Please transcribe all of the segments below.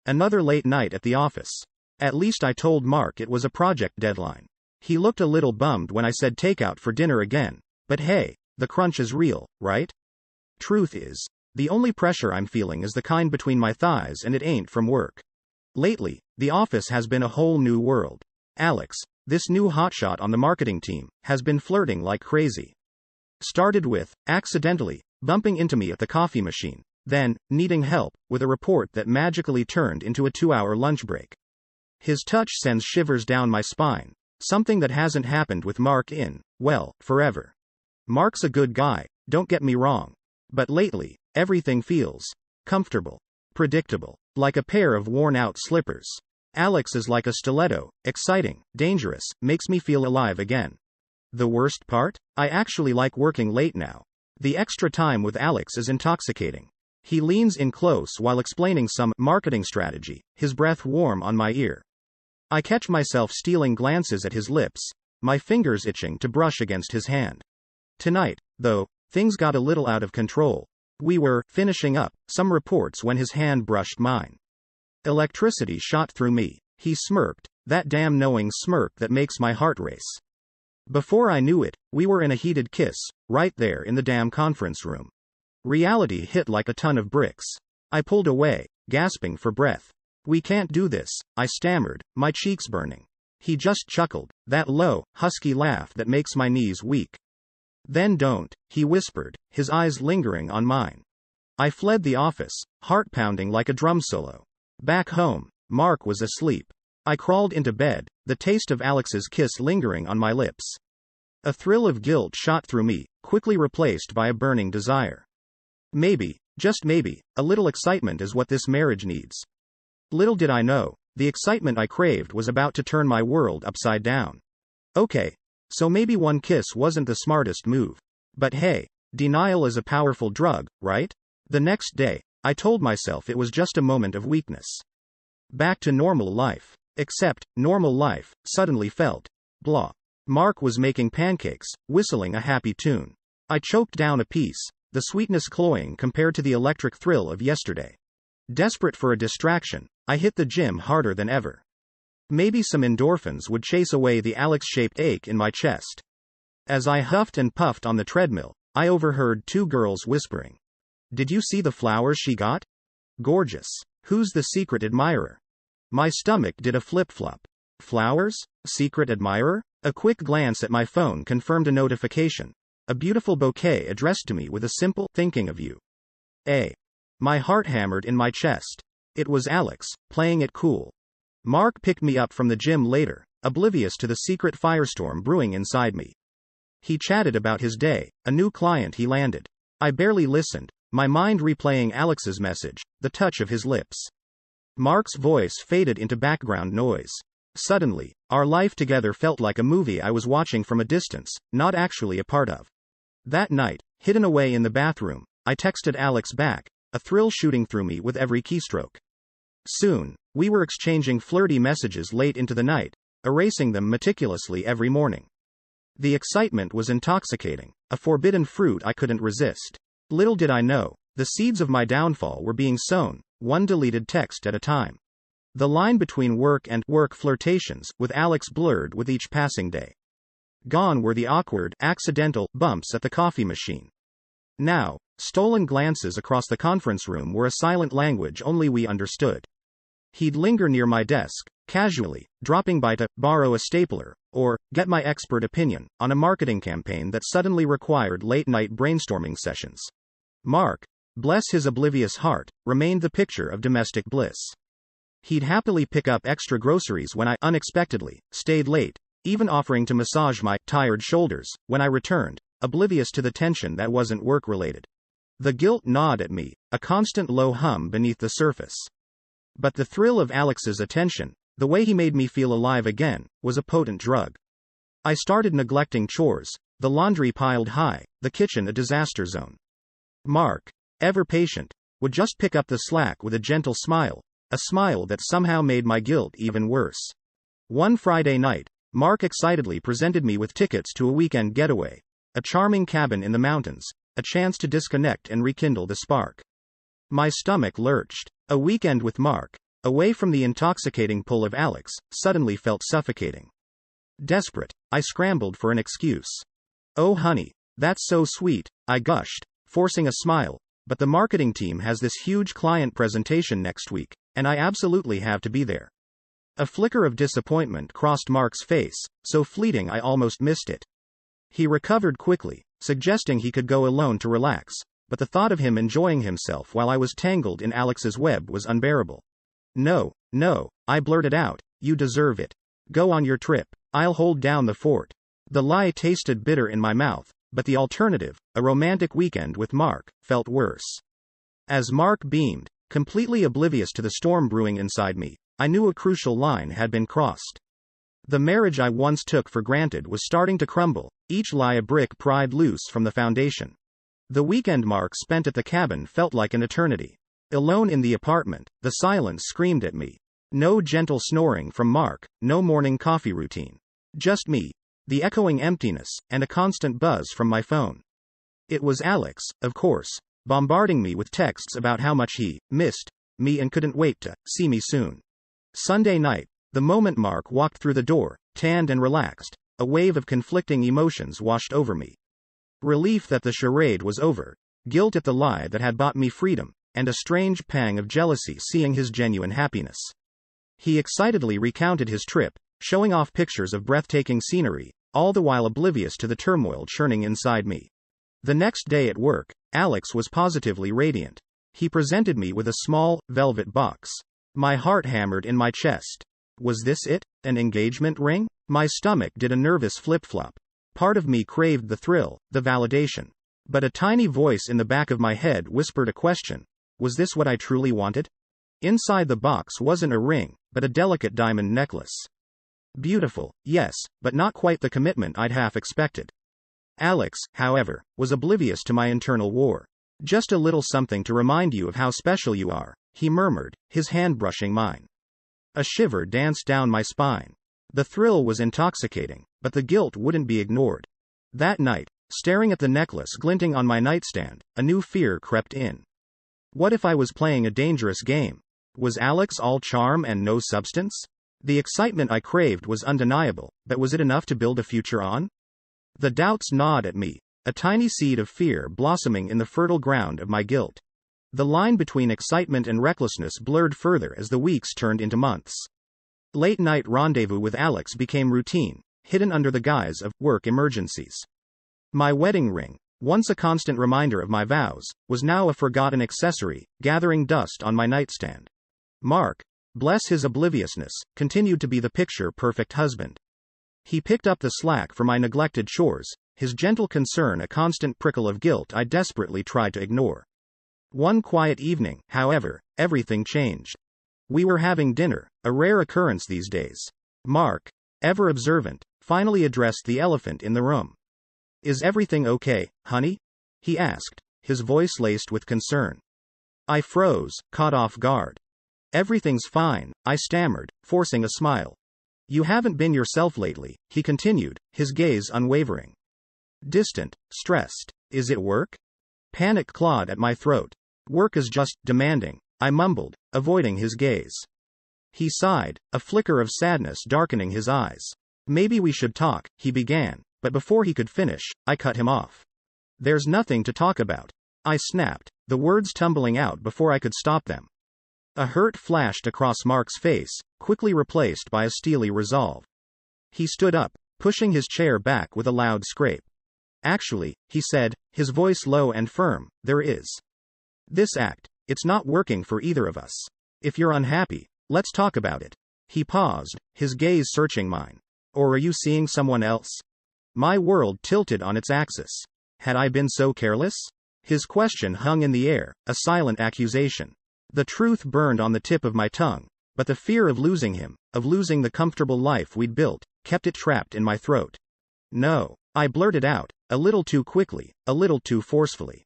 Another late night at the office. At least I told Mark it was a project deadline. He looked a little bummed when I said takeout for dinner again, but hey, the crunch is real, right? Truth is, the only pressure I'm feeling is the kind between my thighs, and it ain't from work. Lately, the office has been a whole new world. Alex, this new hotshot on the marketing team, has been flirting like crazy. Started with, accidentally, bumping into me at the coffee machine, then, needing help, with a report that magically turned into a 2-hour lunch break. His touch sends shivers down my spine, something that hasn't happened with Mark in, well, forever. Mark's a good guy, don't get me wrong. But lately, everything feels comfortable, predictable, like a pair of worn-out slippers. Alex is like a stiletto, exciting, dangerous, makes me feel alive again. The worst part? I actually like working late now. The extra time with Alex is intoxicating. He leans in close while explaining some marketing strategy, his breath warm on my ear. I catch myself stealing glances at his lips, my fingers itching to brush against his hand. Tonight, though, things got a little out of control. We were finishing up some reports when his hand brushed mine. Electricity shot through me. He smirked, that damn knowing smirk that makes my heart race. Before I knew it, we were in a heated kiss, right there in the damn conference room. Reality hit like a ton of bricks. I pulled away, gasping for breath. We can't do this, I stammered, my cheeks burning. He just chuckled, that low, husky laugh that makes my knees weak. Then don't, he whispered, his eyes lingering on mine. I fled the office, heart pounding like a drum solo. Back home, Mark was asleep. I crawled into bed, the taste of Alex's kiss lingering on my lips. A thrill of guilt shot through me, quickly replaced by a burning desire. Maybe, just maybe, a little excitement is what this marriage needs. Little did I know, the excitement I craved was about to turn my world upside down. Okay, so maybe one kiss wasn't the smartest move. But hey, denial is a powerful drug, right? The next day, I told myself it was just a moment of weakness. Back to normal life. Except, normal life suddenly felt blah. Mark was making pancakes, whistling a happy tune. I choked down a piece, the sweetness cloying compared to the electric thrill of yesterday. Desperate for a distraction, I hit the gym harder than ever. Maybe some endorphins would chase away the Alex-shaped ache in my chest. As I huffed and puffed on the treadmill, I overheard two girls whispering. Did you see the flowers she got? Gorgeous. Who's the secret admirer? My stomach did a flip-flop. Flowers? Secret admirer? A quick glance at my phone confirmed a notification. A beautiful bouquet addressed to me with a simple, thinking of you. My heart hammered in my chest. It was Alex, playing it cool. Mark picked me up from the gym later, oblivious to the secret firestorm brewing inside me. He chatted about his day, a new client he landed. I barely listened, my mind replaying Alex's message, the touch of his lips. Mark's voice faded into background noise. Suddenly, our life together felt like a movie I was watching from a distance, not actually a part of. That night, hidden away in the bathroom, I texted Alex back, a thrill shooting through me with every keystroke. Soon, we were exchanging flirty messages late into the night, erasing them meticulously every morning. The excitement was intoxicating, a forbidden fruit I couldn't resist. Little did I know, the seeds of my downfall were being sown, one deleted text at a time. The line between work and work flirtations with Alex blurred with each passing day. Gone were the awkward, accidental bumps at the coffee machine. Now, stolen glances across the conference room were a silent language only we understood. He'd linger near my desk, casually, dropping by to borrow a stapler, or get my expert opinion on a marketing campaign that suddenly required late-night brainstorming sessions. Mark, bless his oblivious heart, remained the picture of domestic bliss. He'd happily pick up extra groceries when I unexpectedly stayed late, even offering to massage my tired shoulders when I returned, oblivious to the tension that wasn't work-related. The guilt gnawed at me, a constant low hum beneath the surface. But the thrill of Alex's attention, the way he made me feel alive again, was a potent drug. I started neglecting chores, the laundry piled high, the kitchen a disaster zone. Mark, ever patient, would just pick up the slack with a gentle smile, a smile that somehow made my guilt even worse. One Friday night, Mark excitedly presented me with tickets to a weekend getaway, a charming cabin in the mountains, a chance to disconnect and rekindle the spark. My stomach lurched. A weekend with Mark, away from the intoxicating pull of Alex, suddenly felt suffocating. Desperate, I scrambled for an excuse. "Oh honey, that's so sweet," I gushed, forcing a smile, "but the marketing team has this huge client presentation next week, and I absolutely have to be there." A flicker of disappointment crossed Mark's face, so fleeting I almost missed it. He recovered quickly, suggesting he could go alone to relax, but the thought of him enjoying himself while I was tangled in Alex's web was unbearable. "No, no," I blurted out, "you deserve it. Go on your trip. I'll hold down the fort." The lie tasted bitter in my mouth, but the alternative, a romantic weekend with Mark, felt worse. As Mark beamed, completely oblivious to the storm brewing inside me, I knew a crucial line had been crossed. The marriage I once took for granted was starting to crumble, each lie a brick pried loose from the foundation. The weekend Mark spent at the cabin felt like an eternity. Alone in the apartment, the silence screamed at me. No gentle snoring from Mark, no morning coffee routine. Just me, the echoing emptiness, and a constant buzz from my phone. It was Alex, of course, bombarding me with texts about how much he missed me and couldn't wait to see me soon. Sunday night, the moment Mark walked through the door, tanned and relaxed, a wave of conflicting emotions washed over me. Relief that the charade was over, guilt at the lie that had bought me freedom, and a strange pang of jealousy seeing his genuine happiness. He excitedly recounted his trip, showing off pictures of breathtaking scenery, all the while oblivious to the turmoil churning inside me. The next day at work, Alex was positively radiant. He presented me with a small, velvet box. My heart hammered in my chest. Was this it? An engagement ring? My stomach did a nervous flip-flop. Part of me craved the thrill, the validation. But a tiny voice in the back of my head whispered a question. Was this what I truly wanted? Inside the box wasn't a ring, but a delicate diamond necklace. Beautiful, yes, but not quite the commitment I'd half expected. Alex, however, was oblivious to my internal war. "Just a little something to remind you of how special you are," he murmured, his hand brushing mine. A shiver danced down my spine. The thrill was intoxicating, but the guilt wouldn't be ignored. That night, staring at the necklace glinting on my nightstand, a new fear crept in. What if I was playing a dangerous game? Was Alex all charm and no substance? The excitement I craved was undeniable, but was it enough to build a future on? The doubts gnawed at me, a tiny seed of fear blossoming in the fertile ground of my guilt. The line between excitement and recklessness blurred further as the weeks turned into months. Late-night rendezvous with Alex became routine, hidden under the guise of work emergencies. My wedding ring, once a constant reminder of my vows, was now a forgotten accessory, gathering dust on my nightstand. Mark, bless his obliviousness, continued to be the picture-perfect husband. He picked up the slack for my neglected chores, his gentle concern a constant prickle of guilt I desperately tried to ignore. One quiet evening, however, everything changed. We were having dinner, a rare occurrence these days. Mark, ever observant, finally addressed the elephant in the room. "Is everything okay, honey?" he asked, his voice laced with concern. I froze, caught off guard. "Everything's fine," I stammered, forcing a smile. "You haven't been yourself lately," he continued, his gaze unwavering. Distant, stressed. "Is it work?" Panic clawed at my throat. "Work is just demanding," I mumbled, avoiding his gaze. He sighed, a flicker of sadness darkening his eyes. "Maybe we should talk," he began, but before he could finish, I cut him off. "There's nothing to talk about," I snapped, the words tumbling out before I could stop them. A hurt flashed across Mark's face, quickly replaced by a steely resolve. He stood up, pushing his chair back with a loud scrape. "Actually," he said, his voice low and firm, "there is. This act, it's not working for either of us. If you're unhappy, let's talk about it." He paused, his gaze searching mine. "Or are you seeing someone else?" My world tilted on its axis. Had I been so careless? His question hung in the air, a silent accusation. The truth burned on the tip of my tongue, but the fear of losing him, of losing the comfortable life we'd built, kept it trapped in my throat. "No," I blurted out, a little too quickly, a little too forcefully.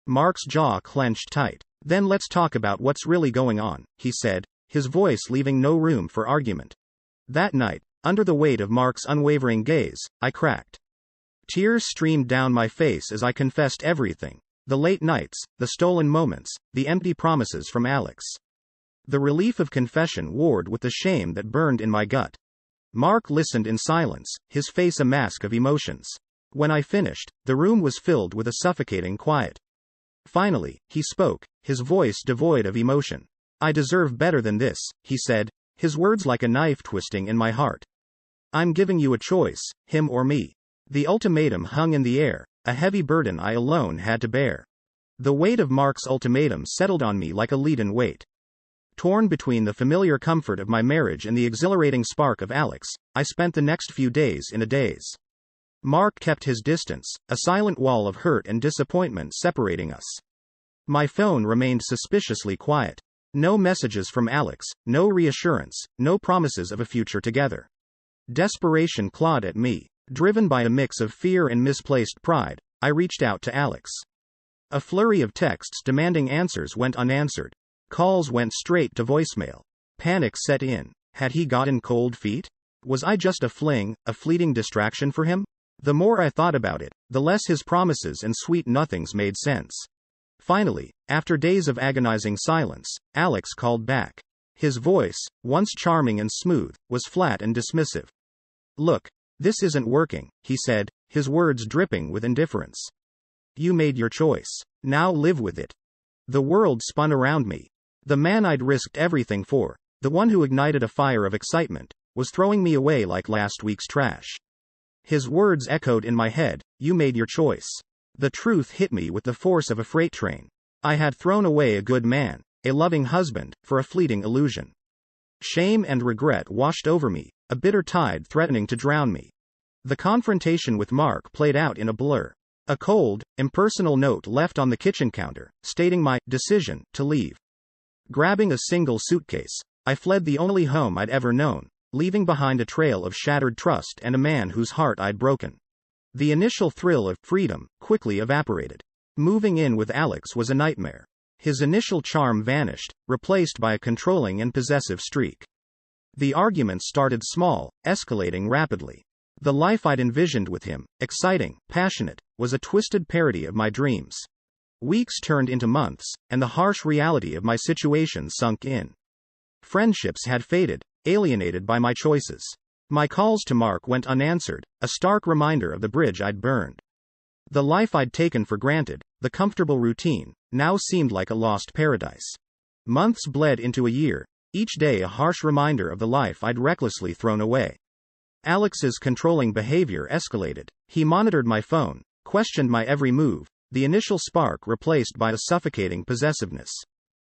Mark's jaw clenched tight. "Then let's talk about what's really going on," he said, his voice leaving no room for argument. That night, under the weight of Mark's unwavering gaze, I cracked. Tears streamed down my face as I confessed everything, The late nights, the stolen moments, the empty promises from Alex. The relief of confession warred with the shame that burned in my gut. Mark listened in silence, his face a mask of emotions. When I finished, the room was filled with a suffocating quiet. Finally, he spoke, his voice devoid of emotion. "I deserve better than this," he said, his words like a knife twisting in my heart. "I'm giving you a choice, him or me." The ultimatum hung in the air, a heavy burden I alone had to bear. The weight of Mark's ultimatum settled on me like a leaden weight. Torn between the familiar comfort of my marriage and the exhilarating spark of Alex, I spent the next few days in a daze. Mark kept his distance, a silent wall of hurt and disappointment separating us. My phone remained suspiciously quiet. No messages from Alex, no reassurance, no promises of a future together. Desperation clawed at me. Driven by a mix of fear and misplaced pride, I reached out to Alex. A flurry of texts demanding answers went unanswered. Calls went straight to voicemail. Panic set in. Had he gotten cold feet? Was I just a fling, a fleeting distraction for him? The more I thought about it, the less his promises and sweet nothings made sense. Finally, after days of agonizing silence, Alex called back. His voice, once charming and smooth, was flat and dismissive. "Look, this isn't working," he said, his words dripping with indifference. "You made your choice. Now live with it." The world spun around me. The man I'd risked everything for, the one who ignited a fire of excitement, was throwing me away like last week's trash. His words echoed in my head, "You made your choice." The truth hit me with the force of a freight train. I had thrown away a good man, a loving husband, for a fleeting illusion. Shame and regret washed over me, a bitter tide threatening to drown me. The confrontation with Mark played out in a blur. A cold, impersonal note left on the kitchen counter, stating my decision to leave. Grabbing a single suitcase, I fled the only home I'd ever known, leaving behind a trail of shattered trust and a man whose heart I'd broken. The initial thrill of freedom quickly evaporated. Moving in with Alex was a nightmare. His initial charm vanished, replaced by a controlling and possessive streak. The arguments started small, escalating rapidly. The life I'd envisioned with him, exciting, passionate, was a twisted parody of my dreams. Weeks turned into months, and the harsh reality of my situation sunk in. Friendships had faded, alienated by my choices. My calls to Mark went unanswered, a stark reminder of the bridge I'd burned. The life I'd taken for granted, the comfortable routine, now seemed like a lost paradise. Months bled into a year, each day a harsh reminder of the life I'd recklessly thrown away. Alex's controlling behavior escalated. He monitored my phone, questioned my every move, the initial spark replaced by a suffocating possessiveness.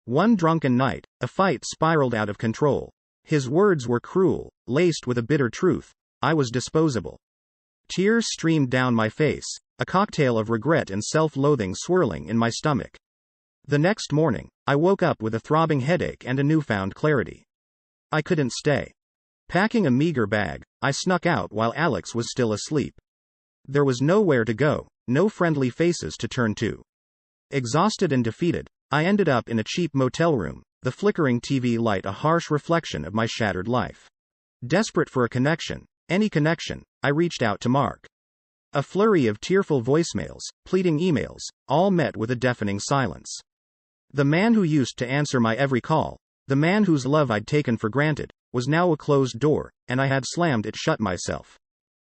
One drunken night, a fight spiraled out of control. His words were cruel, laced with a bitter truth. I was disposable. Tears streamed down my face, a cocktail of regret and self-loathing swirling in my stomach. The next morning, I woke up with a throbbing headache and a newfound clarity. I couldn't stay. Packing a meager bag, I snuck out while Alex was still asleep. There was nowhere to go, no friendly faces to turn to. Exhausted and defeated, I ended up in a cheap motel room, the flickering TV light a harsh reflection of my shattered life. Desperate for a connection, any connection, I reached out to Mark. A flurry of tearful voicemails, pleading emails, all met with a deafening silence. The man who used to answer my every call, the man whose love I'd taken for granted, was now a closed door, and I had slammed it shut myself.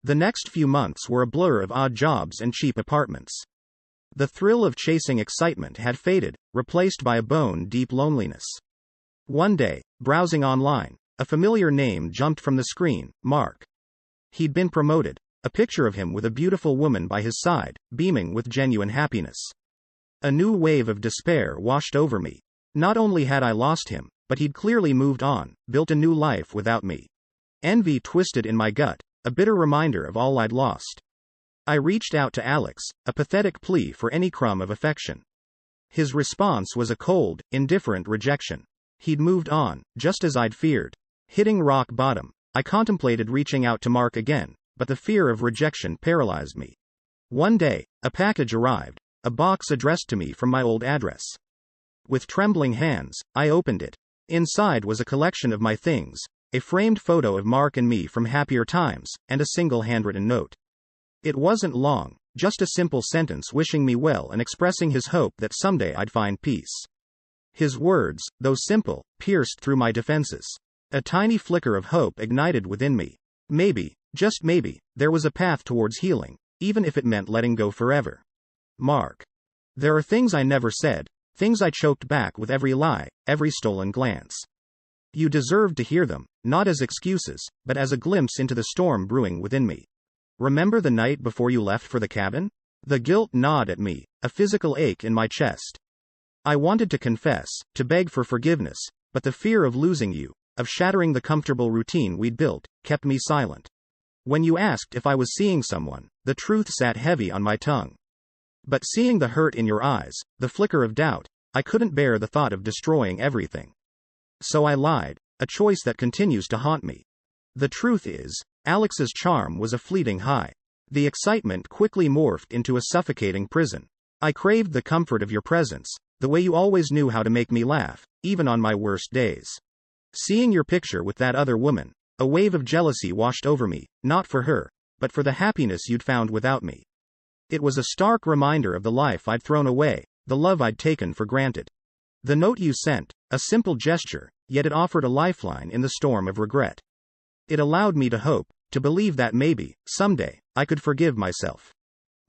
The next few months were a blur of odd jobs and cheap apartments. The thrill of chasing excitement had faded, replaced by a bone-deep loneliness. One day, browsing online, a familiar name jumped from the screen, Mark. He'd been promoted, a picture of him with a beautiful woman by his side, beaming with genuine happiness. A new wave of despair washed over me. Not only had I lost him, but he'd clearly moved on, built a new life without me. Envy twisted in my gut, a bitter reminder of all I'd lost. I reached out to Alex, a pathetic plea for any crumb of affection. His response was a cold, indifferent rejection. He'd moved on, just as I'd feared. Hitting rock bottom, I contemplated reaching out to Mark again, but the fear of rejection paralyzed me. One day, a package arrived, a box addressed to me from my old address. With trembling hands, I opened it. Inside was a collection of my things, a framed photo of Mark and me from happier times, and a single handwritten note. It wasn't long, just a simple sentence wishing me well and expressing his hope that someday I'd find peace. His words, though simple, pierced through my defenses. A tiny flicker of hope ignited within me. Maybe, just maybe, there was a path towards healing, even if it meant letting go forever. Mark. There are things I never said, things I choked back with every lie, every stolen glance. You deserved to hear them, not as excuses, but as a glimpse into the storm brewing within me. Remember the night before you left for the cabin? The guilt gnawed at me, a physical ache in my chest. I wanted to confess, to beg for forgiveness, but the fear of losing you, of shattering the comfortable routine we'd built, kept me silent. When you asked if I was seeing someone, the truth sat heavy on my tongue. But seeing the hurt in your eyes, the flicker of doubt, I couldn't bear the thought of destroying everything. So I lied, a choice that continues to haunt me. The truth is, Alex's charm was a fleeting high. The excitement quickly morphed into a suffocating prison. I craved the comfort of your presence, the way you always knew how to make me laugh, even on my worst days. Seeing your picture with that other woman, a wave of jealousy washed over me, not for her, but for the happiness you'd found without me. It was a stark reminder of the life I'd thrown away, the love I'd taken for granted. The note you sent, a simple gesture, yet it offered a lifeline in the storm of regret. It allowed me to hope, to believe that maybe, someday, I could forgive myself.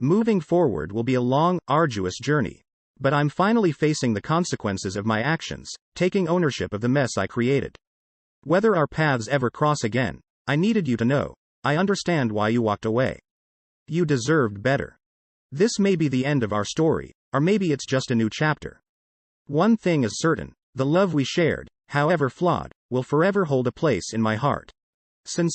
Moving forward will be a long, arduous journey. But I'm finally facing the consequences of my actions, taking ownership of the mess I created. Whether our paths ever cross again, I needed you to know, I understand why you walked away. You deserved better. This may be the end of our story, or maybe it's just a new chapter. One thing is certain, the love we shared, however flawed, will forever hold a place in my heart. Since